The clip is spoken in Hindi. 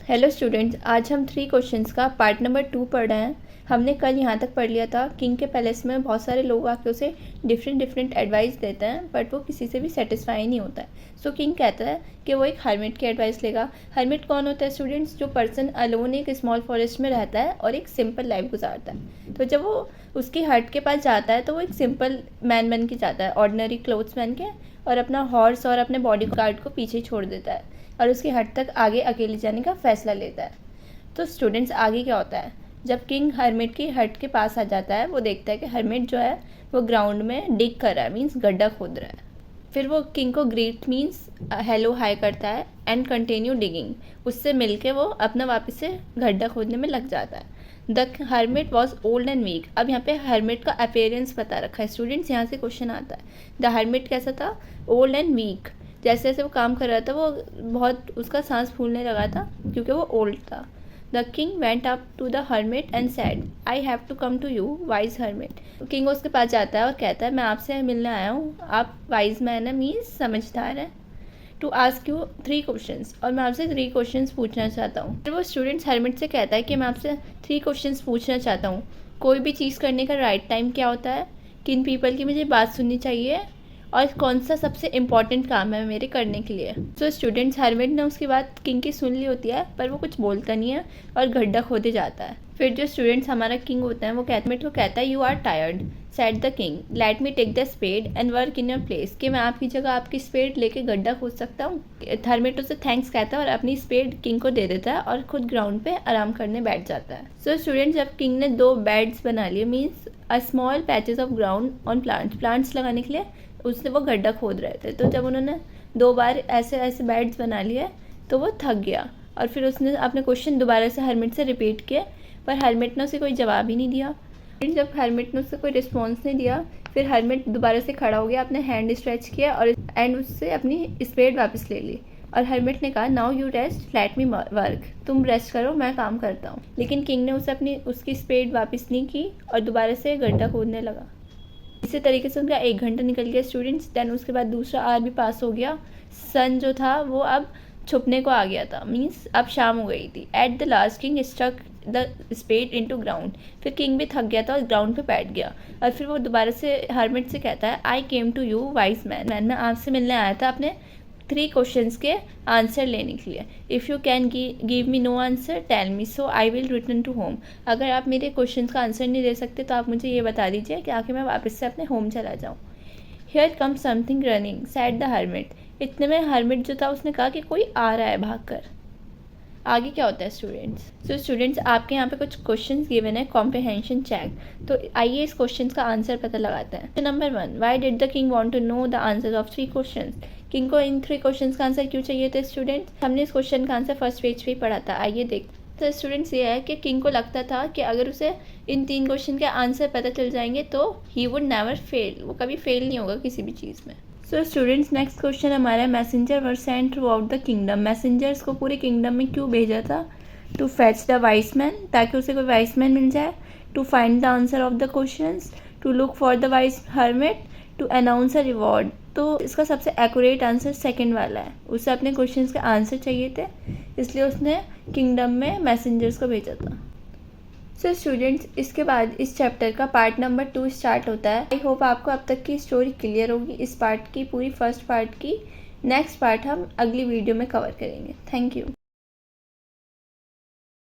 हेलो स्टूडेंट्स, आज हम 3 क्वेश्चंस का पार्ट नंबर 2 पढ़ रहे हैं। हमने कल यहाँ तक पढ़ लिया था। किंग के पैलेस में बहुत सारे लोग आके उसे डिफरेंट एडवाइस देते हैं, बट वो किसी से भी सेटिस्फाई नहीं होता है। सो किंग कहता है कि वो एक हर्मिट की एडवाइस लेगा। हर्मिट कौन होता है स्टूडेंट्स? जो पर्सन अलोन एक स्मॉल फॉरेस्ट में रहता है और एक सिंपल लाइफ गुजारता है। तो जब वो उसकी हट के पास जाता है तो वो एक सिंपल मैन बन के जाता है, ऑर्डिनरी क्लोथ्स पहन के, और अपना हॉर्स और अपने बॉडी गार्ड को पीछे छोड़ देता है और उसकी हट तक आगे अकेले जाने का फैसला लेता है। तो स्टूडेंट्स, आगे क्या होता है? जब किंग हर्मिट की हट के पास आ जाता है, वो देखता है कि हर्मिट जो है वो ग्राउंड में डिग कर रहा है, मीन्स गड्ढा खोद रहा है। फिर वो किंग को ग्रीट मीन्स हेलो हाई करता है एंड कंटिन्यू डिगिंग। उससे मिलके वो अपना वापस से गड्ढा खोदने में लग जाता है। The hermit was old and weak. अब यहाँ पे हर्मिट का अपेयरेंस बता रखा है स्टूडेंट्स। यहाँ से क्वेश्चन आता है, द हर्मिट कैसा था? Old and weak. जैसे जैसे वो काम कर रहा था वो बहुत उसका सांस फूलने लगा था क्योंकि वो ओल्ड था। The king went up to the hermit and said, I have to come to you wise hermit. King उसके पास जाता है और कहता है, मैं आपसे मिलने आया हूँ, आप वाइज मैन है, मीन्स समझदार है, टू आस्क यू 3 क्वेश्चंस, और मैं आपसे 3 क्वेश्चंस पूछना चाहता हूँ। फिर वो स्टूडेंट्स हर्मिट से कहता है कि मैं आपसे 3 क्वेश्चंस पूछना चाहता हूँ। कोई भी चीज़ करने का राइट टाइम क्या होता है? किन पीपल की मुझे बात सुननी चाहिए? और कौन सा सबसे इम्पॉर्टेंट काम है मेरे करने के लिए? सो स्टूडेंट्स, हर्मिट ने उसकी बात किंग की सुन ली होती है, पर वो कुछ बोलता नहीं है और गड्ढा खोदे जाता है। फिर जो स्टूडेंट्स हमारा किंग होता है वो हर्मिट को कहता है, you are tired, said the king, let me take the spade and work in your place. कि मैं आपकी जगह आपकी स्पेड लेके गड्ढा खोद सकता हूँ। हर्मिट उसे थैंक्स कहता है और अपनी स्पेड किंग को दे देता है और खुद ग्राउंड पे आराम करने बैठ जाता है। सो स्टूडेंट्स, जब किंग ने 2 बेड्स बना लिए, means a small patches of ground on plants लगाने के लिए उसने वो गड्ढा खोद रहे थे। तो जब उन्होंने 2 बार ऐसे बेड्स बना लिए तो वो थक गया और फिर उसने अपने क्वेश्चन दोबारा से हर्मिट से रिपीट किए, पर हर्मिट ने उसे कोई जवाब ही नहीं दिया। फिर जब हर्मिट ने उससे कोई रिस्पॉन्स नहीं दिया, फिर हर्मिट दोबारा से खड़ा हो गया, अपने हैंड स्ट्रेच किया और एंड उससे अपनी स्पेड वापस ले ली। और हर्मिट ने कहा, now you rest, let me work. तुम रेस्ट करो, मैं काम करता हूँ। लेकिन किंग ने उसे उसकी स्पेड वापस नहीं की और दोबारा से गड्ढा खोदने लगा। इसी तरीके से उनका 1 घंटा निकल गया स्टूडेंट्स। देन उसके बाद दूसरा आवर भी पास हो गया। सन जो था वो अब छुपने को आ गया था, मीन्स अब शाम हो गई थी। At the last king struck the spade into ground. फिर किंग भी थक गया था और ग्राउंड पे बैठ गया और फिर वो दोबारा से हर्मिट से कहता है, I came to you wise man, मैं आपसे मिलने आया था अपने 3 क्वेश्चंस के आंसर लेने के लिए। If you can give me no answer tell me, so I will return to home. अगर आप मेरे क्वेश्चंस का आंसर नहीं दे सकते तो आप मुझे ये बता दीजिए कि आके मैं वापस से अपने होम चला जाऊँ। Here come something running, sad the hermit. इतने में हर्मिट जो था उसने कहा कि कोई आ रहा है भाग कर। आगे क्या होता है स्टूडेंट्स? सो स्टूडेंट्स, आपके यहाँ पे कुछ क्वेश्चंस गिवन है, कॉम्प्रिहेंशन चेक। तो आइए इस क्वेश्चंस का आंसर पता लगाते हैं। Number 1, why did the king want to know the answers of 3 questions? King को इन 3 क्वेश्चंस का आंसर क्यों चाहिए थे स्टूडेंट्स? हमने इस क्वेश्चन का आंसर फर्स्ट पेज पे ही पढ़ा था, आइए देखते। तो स्टूडेंट्स, ये है कि किंग को लगता था कि अगर उसे इन 3 क्वेश्चन के आंसर पता चल जाएंगे तो ही वुड नेवर फेल, वो कभी फेल नहीं होगा किसी भी चीज़ में। सो स्टूडेंट्स, नेक्स्ट क्वेश्चन हमारा है, messenger were sent throughout the kingdom. Messengers को पूरे किंगडम में क्यों भेजा था? To fetch the wise man, ताकि उसे कोई वाइस मैन मिल जाए। To find the answer of the questions, to look for the wise hermit, to announce a reward. तो इसका सबसे एक्यूरेट आंसर सेकंड वाला है। उसे अपने क्वेश्चंस के आंसर चाहिए थे, इसलिए उसने किंगडम में मैसेंजर्स को भेजा था। सो स्टूडेंट्स, इसके बाद इस चैप्टर का पार्ट नंबर 2 स्टार्ट होता है। आई होप आपको अब तक की स्टोरी क्लियर होगी, इस पार्ट की, पूरी फर्स्ट पार्ट की। नेक्स्ट पार्ट हम अगली वीडियो में कवर करेंगे। Thank you.